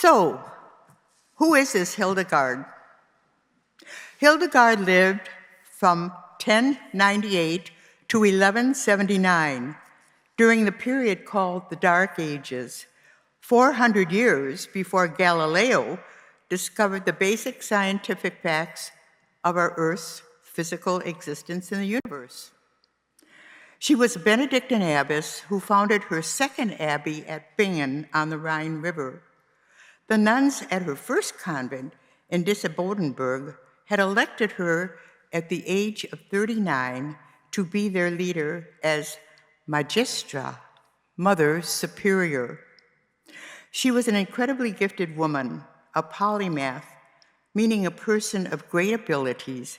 So, who is this Hildegard? Hildegard lived from 1098 to 1179 during the period called the Dark Ages, 400 years before Galileo discovered the basic scientific facts of our Earth's physical existence in the universe. She was a Benedictine abbess who founded her second abbey at Bingen on the Rhine River. The nuns at her first convent in Disse-Bodenberg had elected her at the age of 39 to be their leader as Magistra, Mother Superior. She was an incredibly gifted woman, a polymath, meaning a person of great abilities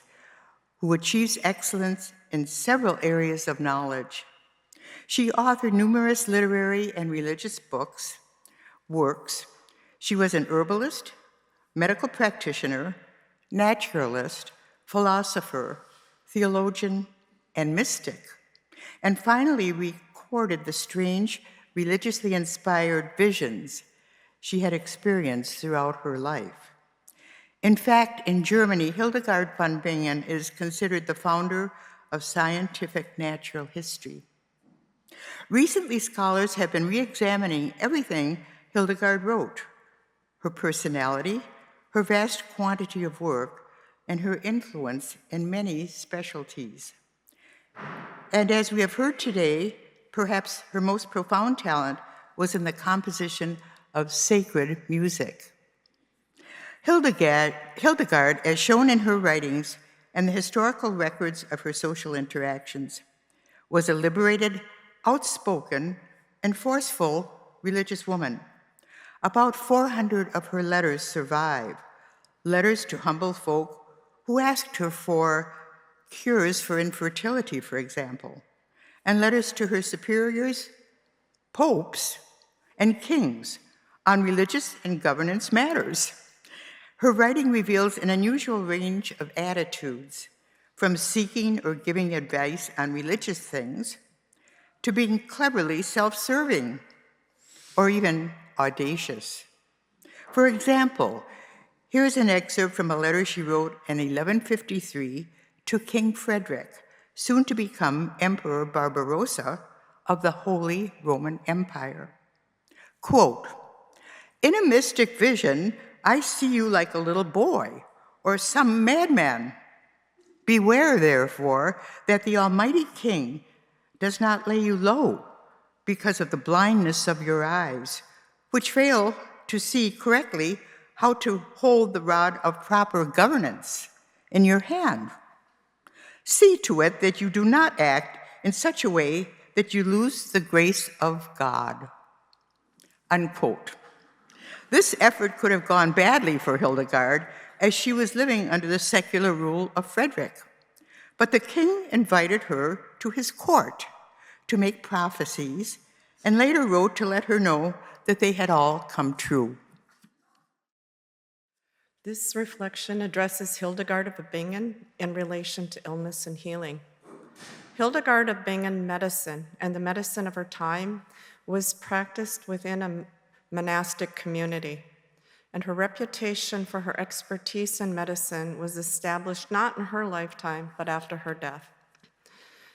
who achieves excellence in several areas of knowledge. She authored numerous literary and religious works. She was an herbalist, medical practitioner, naturalist, philosopher, theologian, and mystic, and finally recorded the strange, religiously inspired visions she had experienced throughout her life. In fact, in Germany, Hildegard von Bingen is considered the founder of scientific natural history. Recently, scholars have been re-examining everything Hildegard wrote: her personality, her vast quantity of work, and her influence in many specialties. And as we have heard today, perhaps her most profound talent was in the composition of sacred music. Hildegard, as shown in her writings and the historical records of her social interactions, was a liberated, outspoken, and forceful religious woman. About 400 of her letters survive, letters to humble folk who asked her for cures for infertility, for example, and letters to her superiors, popes, and kings on religious and governance matters. Her writing reveals an unusual range of attitudes, from seeking or giving advice on religious things to being cleverly self-serving or even audacious. For example, here's an excerpt from a letter she wrote in 1153 to King Frederick, soon to become Emperor Barbarossa of the Holy Roman Empire. Quote, "In a mystic vision, I see you like a little boy or some madman. Beware, therefore, that the Almighty King does not lay you low because of the blindness of your eyes, which fail to see correctly how to hold the rod of proper governance in your hand. See to it that you do not act in such a way that you lose the grace of God." Unquote. This effort could have gone badly for Hildegard, as she was living under the secular rule of Frederick. But the king invited her to his court to make prophecies, and later wrote to let her know that they had all come true. This reflection addresses Hildegard of Bingen in relation to illness and healing. Hildegard of Bingen medicine and the medicine of her time was practiced within a monastic community, and her reputation for her expertise in medicine was established not in her lifetime, but after her death.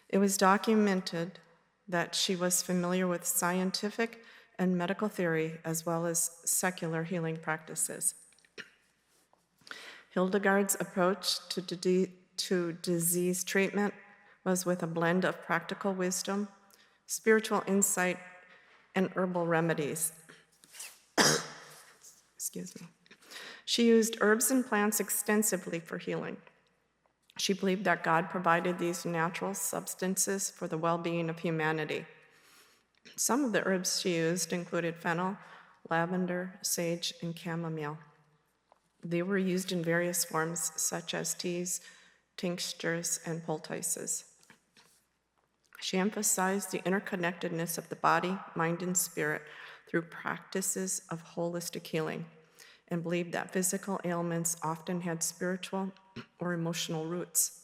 It was documented that she was familiar with scientific and medical theory as well as secular healing practices. Hildegard's approach to disease treatment was with a blend of practical wisdom, spiritual insight, and herbal remedies. Excuse me. She used herbs and plants extensively for healing. She believed that God provided these natural substances for the well-being of humanity. Some of the herbs she used included fennel, lavender, sage, and chamomile. They were used in various forms, such as teas, tinctures, and poultices. She emphasized the interconnectedness of the body, mind, and spirit through practices of holistic healing, and believed that physical ailments often had spiritual or emotional roots.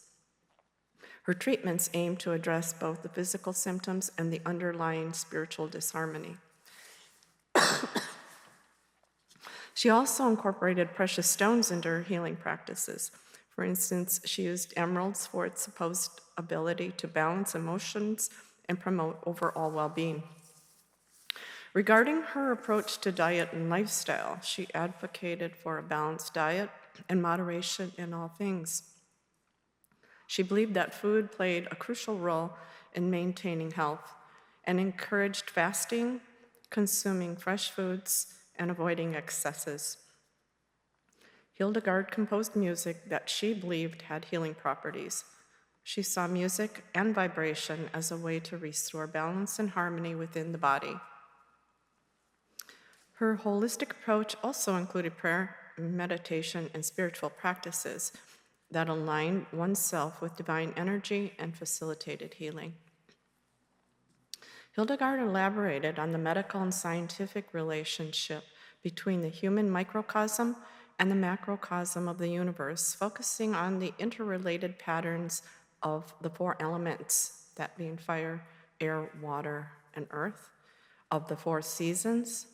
Her treatments aimed to address both the physical symptoms and the underlying spiritual disharmony. She also incorporated precious stones into her healing practices. For instance, she used emeralds for its supposed ability to balance emotions and promote overall well-being. Regarding her approach to diet and lifestyle, she advocated for a balanced diet and moderation in all things. She believed that food played a crucial role in maintaining health and encouraged fasting, consuming fresh foods, and avoiding excesses. Hildegard composed music that she believed had healing properties. She saw music and vibration as a way to restore balance and harmony within the body. Her holistic approach also included prayer, meditation, and spiritual practices that aligned oneself with divine energy and facilitated healing. Hildegard elaborated on the medical and scientific relationship between the human microcosm and the macrocosm of the universe, focusing on the interrelated patterns of the four elements, that being fire, air, water, and earth, of the four seasons,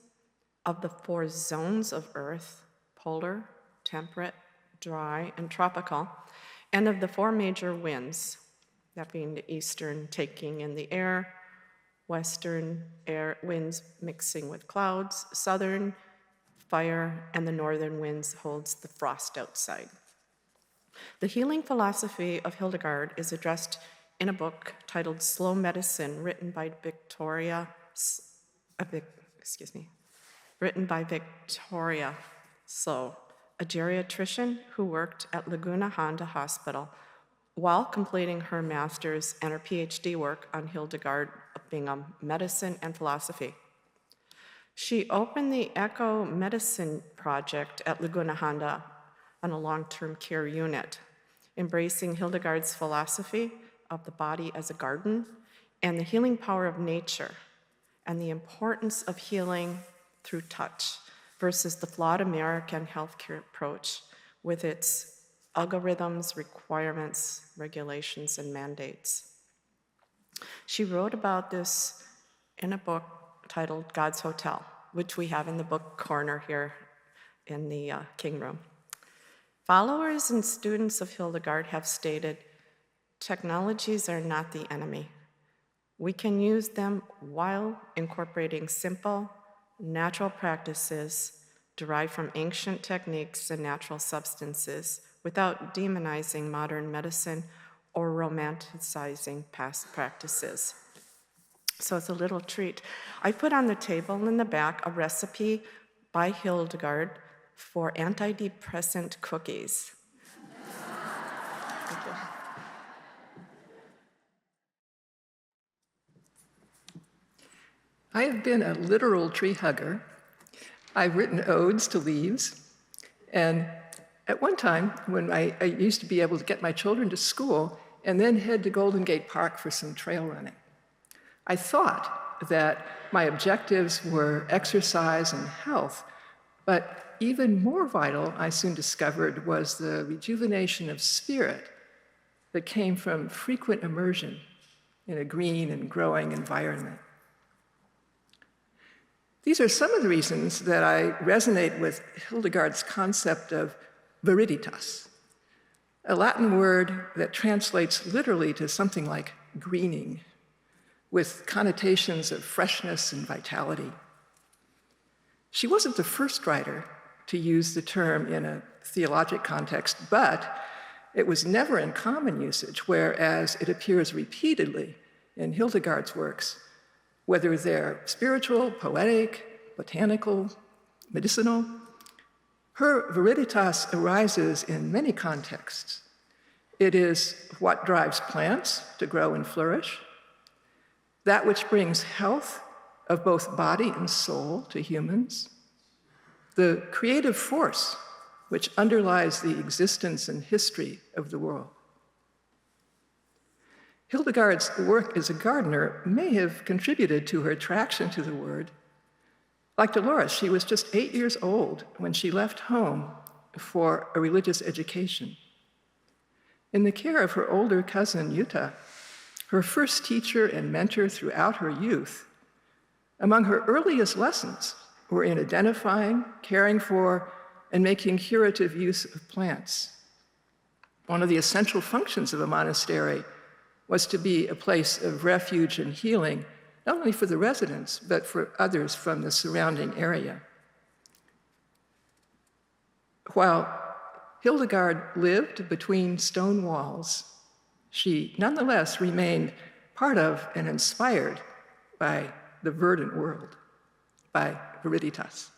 of the four zones of earth, polar, temperate, dry, and tropical, and of the four major winds, that being the eastern taking in the air, western air winds mixing with clouds, southern fire, and the northern winds holds the frost outside. The healing philosophy of Hildegard is addressed in a book titled Slow Medicine, written by Victoria Slow, a geriatrician who worked at Laguna Honda Hospital while completing her master's and her PhD work on Hildegard of Bingen, medicine and philosophy. She opened the Echo Medicine Project at Laguna Honda on a long-term care unit, embracing Hildegard's philosophy of the body as a garden and the healing power of nature and the importance of healing through touch versus the flawed American healthcare approach with its algorithms, requirements, regulations, and mandates. She wrote about this in a book titled God's Hotel, which we have in the book corner here in the King Room. Followers and students of Hildegard have stated, technologies are not the enemy. We can use them while incorporating simple, natural practices derived from ancient techniques and natural substances without demonizing modern medicine or romanticizing past practices. So it's a little treat. I put on the table in the back a recipe by Hildegard for antidepressant cookies. I have been a literal tree hugger. I've written odes to leaves, and at one time, when I used to be able to get my children to school and then head to Golden Gate Park for some trail running, I thought that my objectives were exercise and health, but even more vital, I soon discovered, was the rejuvenation of spirit that came from frequent immersion in a green and growing environment. These are some of the reasons that I resonate with Hildegard's concept of Viriditas, a Latin word that translates literally to something like greening, with connotations of freshness and vitality. She wasn't the first writer to use the term in a theologic context, but it was never in common usage, whereas it appears repeatedly in Hildegard's works, whether they're spiritual, poetic, botanical, medicinal. Her Viriditas arises in many contexts. It is what drives plants to grow and flourish, that which brings health of both body and soul to humans, the creative force which underlies the existence and history of the world. Hildegard's work as a gardener may have contributed to her attraction to the word. Like Dolores, she was just 8 years old when she left home for a religious education. In the care of her older cousin, Jutta, her first teacher and mentor throughout her youth, among her earliest lessons were in identifying, caring for, and making curative use of plants. One of the essential functions of a monastery was to be a place of refuge and healing, not only for the residents, but for others from the surrounding area. While Hildegard lived between stone walls, she nonetheless remained part of and inspired by the verdant world, by Viriditas.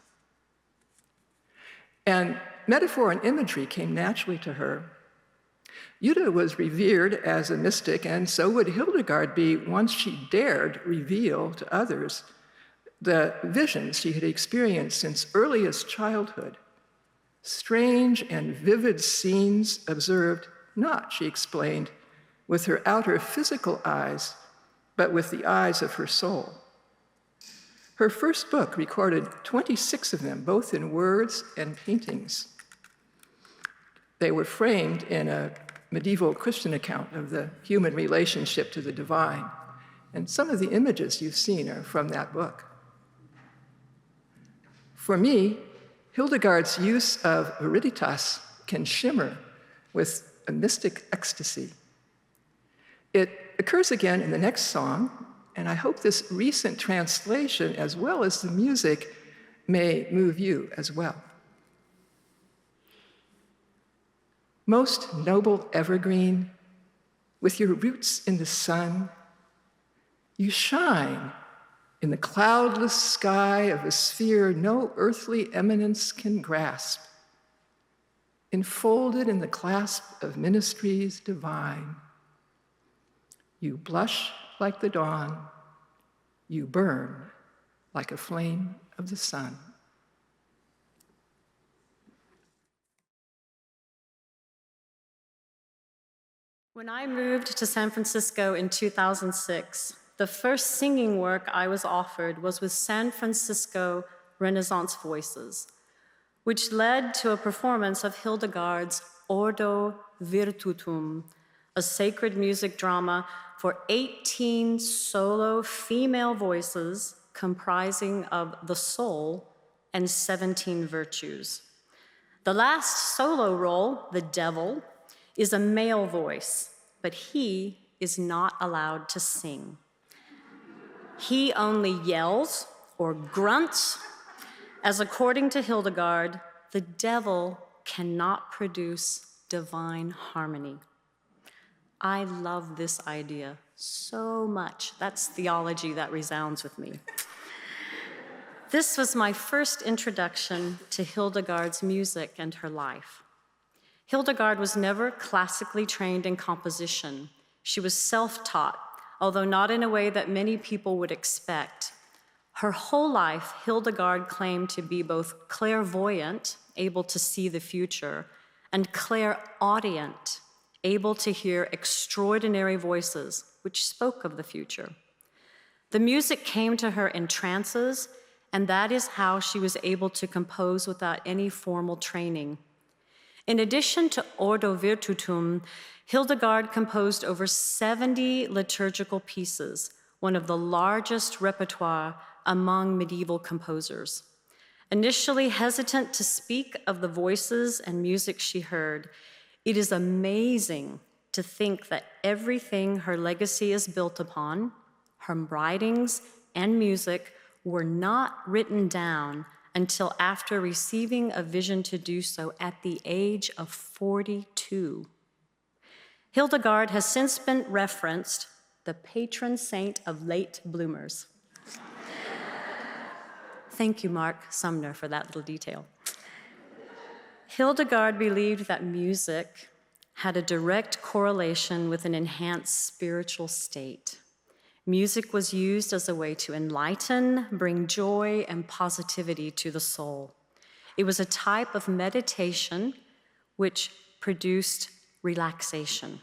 And metaphor and imagery came naturally to her. Judith was revered as a mystic, and so would Hildegard be once she dared reveal to others the visions she had experienced since earliest childhood. Strange and vivid scenes observed not, she explained, with her outer physical eyes, but with the eyes of her soul. Her first book recorded 26 of them, both in words and paintings. They were framed in a medieval Christian account of the human relationship to the divine. And some of the images you've seen are from that book. For me, Hildegard's use of Viriditas can shimmer with a mystic ecstasy. It occurs again in the next song, and I hope this recent translation, as well as the music, may move you as well. Most noble evergreen, with your roots in the sun, you shine in the cloudless sky of a sphere no earthly eminence can grasp, enfolded in the clasp of ministries divine. You blush like the dawn, you burn like a flame of the sun. When I moved to San Francisco in 2006, the first singing work I was offered was with San Francisco Renaissance Voices, which led to a performance of Hildegard's Ordo Virtutum, a sacred music drama for 18 solo female voices comprising of the soul and 17 virtues. The last solo role, the devil, is a male voice, but he is not allowed to sing. He only yells or grunts, as according to Hildegard, the devil cannot produce divine harmony. I love this idea so much. That's theology that resounds with me. This was my first introduction to Hildegard's music and her life. Hildegard was never classically trained in composition. She was self-taught, although not in a way that many people would expect. Her whole life, Hildegard claimed to be both clairvoyant, able to see the future, and clairaudient, able to hear extraordinary voices, which spoke of the future. The music came to her in trances, and that is how she was able to compose without any formal training. In addition to Ordo Virtutum, Hildegard composed over 70 liturgical pieces, one of the largest repertoire among medieval composers. Initially hesitant to speak of the voices and music she heard, it is amazing to think that everything her legacy is built upon, her writings and music, were not written down until after receiving a vision to do so at the age of 42. Hildegard has since been referenced the patron saint of late bloomers. Thank you, Mark Sumner, for that little detail. Hildegard believed that music had a direct correlation with an enhanced spiritual state. Music was used as a way to enlighten, bring joy and positivity to the soul. It was a type of meditation which produced relaxation.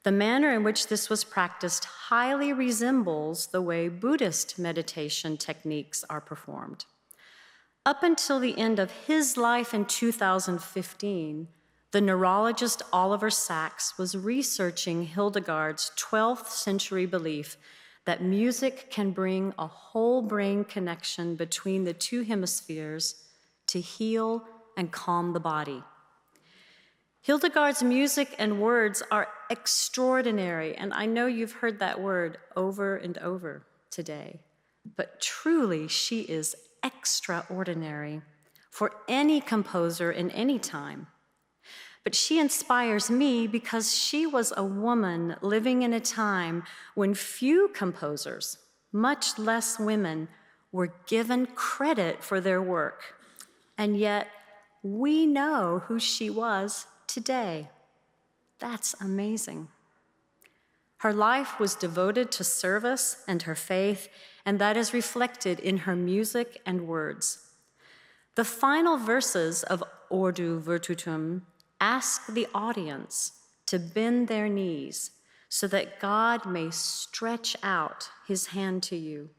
The manner in which this was practiced highly resembles the way Buddhist meditation techniques are performed. Up until the end of his life in 2015, the neurologist Oliver Sacks was researching Hildegard's 12th century belief that music can bring a whole brain connection between the two hemispheres to heal and calm the body. Hildegard's music and words are extraordinary, and I know you've heard that word over and over today, but truly she is extraordinary for any composer in any time. But she inspires me because she was a woman living in a time when few composers, much less women, were given credit for their work. And yet, we know who she was today. That's amazing. Her life was devoted to service and her faith, and that is reflected in her music and words. The final verses of Ordo Virtutum ask the audience to bend their knees so that God may stretch out his hand to you.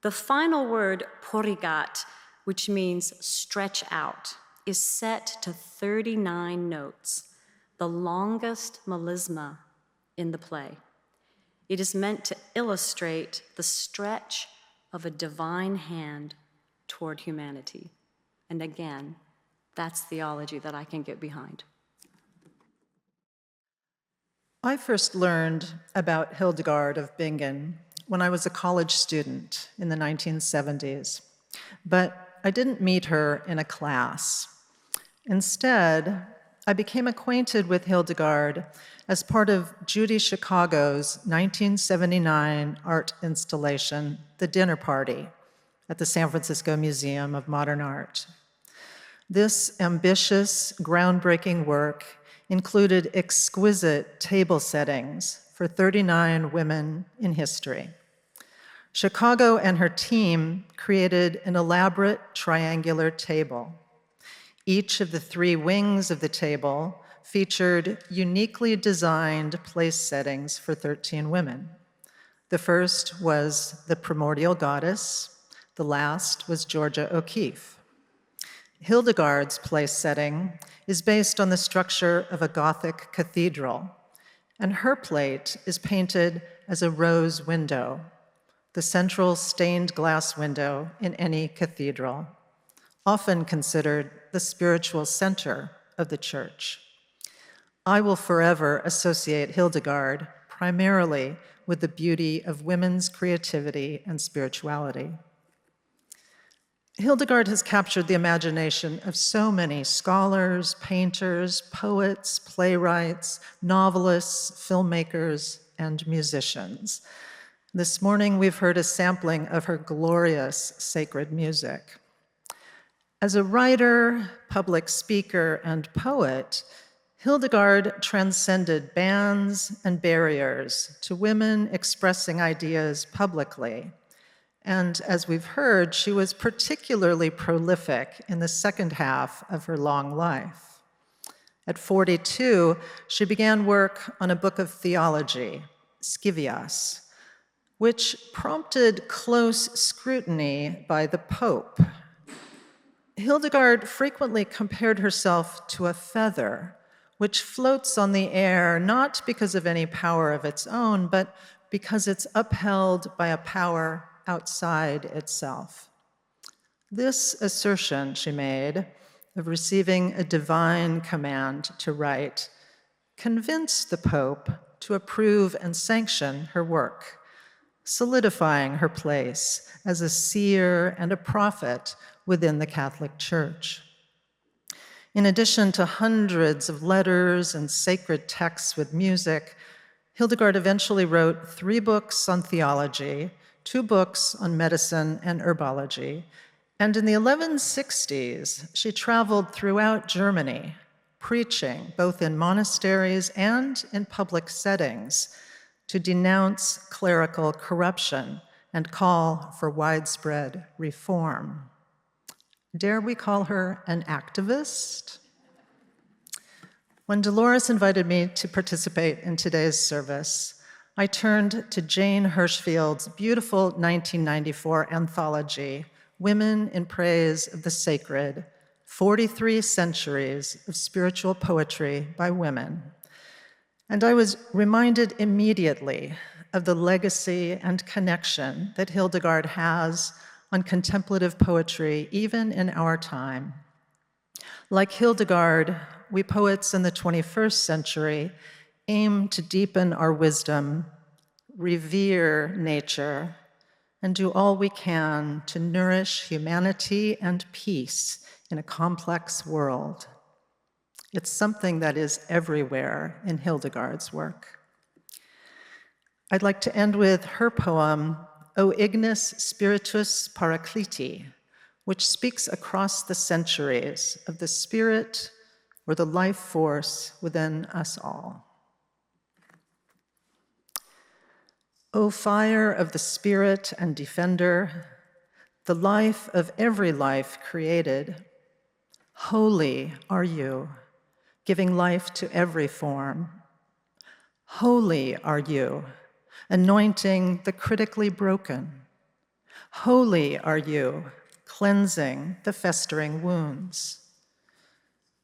The final word, porigat, which means stretch out, is set to 39 notes, the longest melisma in the play. It is meant to illustrate the stretch of a divine hand toward humanity. And again, that's theology that I can get behind. I first learned about Hildegard of Bingen when I was a college student in the 1970s, but I didn't meet her in a class. Instead, I became acquainted with Hildegard as part of Judy Chicago's 1979 art installation, The Dinner Party, at the San Francisco Museum of Modern Art. This ambitious, groundbreaking work included exquisite table settings for 39 women in history. Chicago and her team created an elaborate triangular table. Each of the three wings of the table featured uniquely designed place settings for 13 women. The first was the primordial goddess. The last was Georgia O'Keeffe. Hildegard's place setting is based on the structure of a Gothic cathedral, and her plate is painted as a rose window, the central stained glass window in any cathedral, often considered the spiritual center of the church. I will forever associate Hildegard primarily with the beauty of women's creativity and spirituality. Hildegard has captured the imagination of so many scholars, painters, poets, playwrights, novelists, filmmakers, and musicians. This morning, we've heard a sampling of her glorious sacred music. As a writer, public speaker, and poet, Hildegard transcended bans and barriers to women expressing ideas publicly. And as we've heard, she was particularly prolific in the second half of her long life. At 42, she began work on a book of theology, Scivias, which prompted close scrutiny by the Pope. Hildegard frequently compared herself to a feather, which floats on the air not because of any power of its own, but because it's upheld by a power outside itself. This assertion she made of receiving a divine command to write convinced the Pope to approve and sanction her work, solidifying her place as a seer and a prophet within the Catholic Church. In addition to hundreds of letters and sacred texts with music, Hildegard eventually wrote 3 books on theology, 2 books on medicine and herbology, and in the 1160s, she traveled throughout Germany, preaching both in monasteries and in public settings to denounce clerical corruption and call for widespread reform. Dare we call her an activist? When Dolores invited me to participate in today's service, I turned to Jane Hirschfield's beautiful 1994 anthology, Women in Praise of the Sacred, 43 Centuries of Spiritual Poetry by Women. And I was reminded immediately of the legacy and connection that Hildegard has on contemplative poetry, even in our time. Like Hildegard, we poets in the 21st century aim to deepen our wisdom, revere nature, and do all we can to nourish humanity and peace in a complex world. It's something that is everywhere in Hildegard's work. I'd like to end with her poem, O Ignis Spiritus Paracliti, which speaks across the centuries of the spirit or the life force within us all. O fire of the spirit and defender, the life of every life created, holy are you, giving life to every form. Holy are you, anointing the critically broken. Holy are you, cleansing the festering wounds.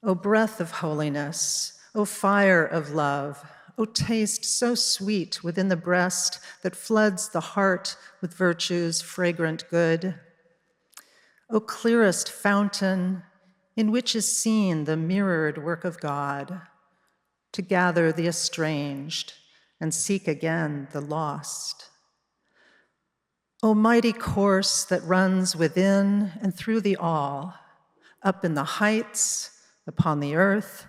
O breath of holiness, O fire of love, O taste so sweet within the breast that floods the heart with virtue's fragrant good. O clearest fountain in which is seen the mirrored work of God, to gather the estranged and seek again the lost. O mighty course that runs within and through the all, up in the heights, upon the earth,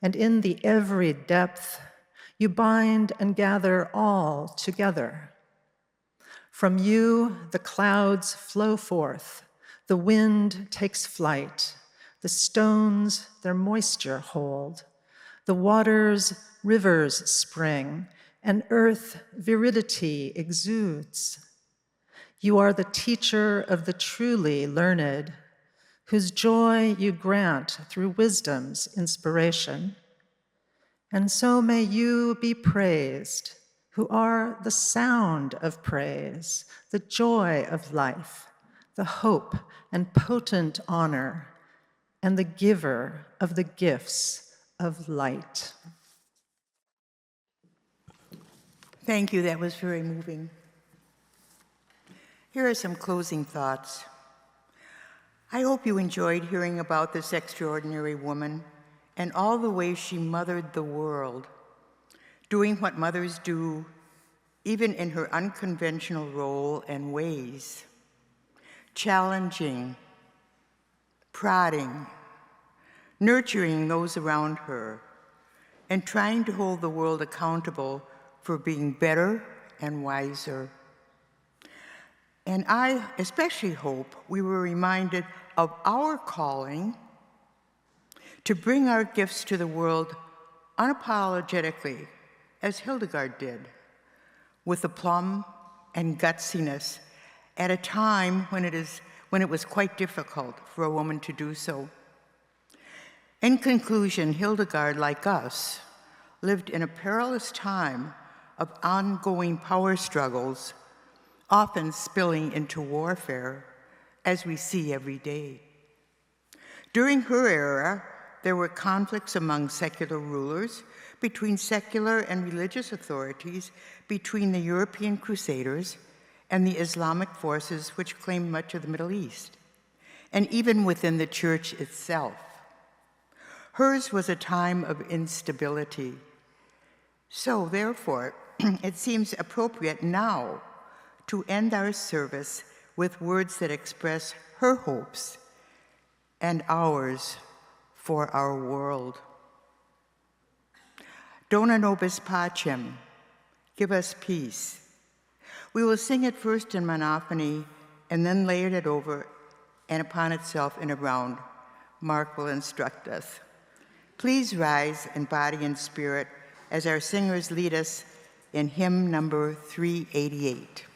and in the every depth, you bind and gather all together. From you, the clouds flow forth, the wind takes flight, the stones their moisture hold, the waters rivers spring, and earth viridity exudes. You are the teacher of the truly learned, whose joy you grant through wisdom's inspiration. And so may you be praised, who are the sound of praise, the joy of life, the hope and potent honor, and the giver of the gifts of light. Thank you, that was very moving. Here are some closing thoughts. I hope you enjoyed hearing about this extraordinary woman and all the ways she mothered the world, doing what mothers do, even in her unconventional role and ways, challenging, prodding, nurturing those around her, and trying to hold the world accountable for being better and wiser. And I especially hope we were reminded of our calling to bring our gifts to the world unapologetically, as Hildegard did, with aplomb and gutsiness at a time when it was quite difficult for a woman to do so. In conclusion, Hildegard, like us, lived in a perilous time of ongoing power struggles, often spilling into warfare, as we see every day. During her era, there were conflicts among secular rulers, between secular and religious authorities, between the European Crusaders and the Islamic forces which claimed much of the Middle East, and even within the church itself. Hers was a time of instability. So therefore, it seems appropriate now to end our service with words that express her hopes and ours for our world. Dona Nobis Pacem, give us peace. We will sing it first in monophony and then layer it over and upon itself in a round. Mark will instruct us. Please rise in body and spirit as our singers lead us in hymn number 388.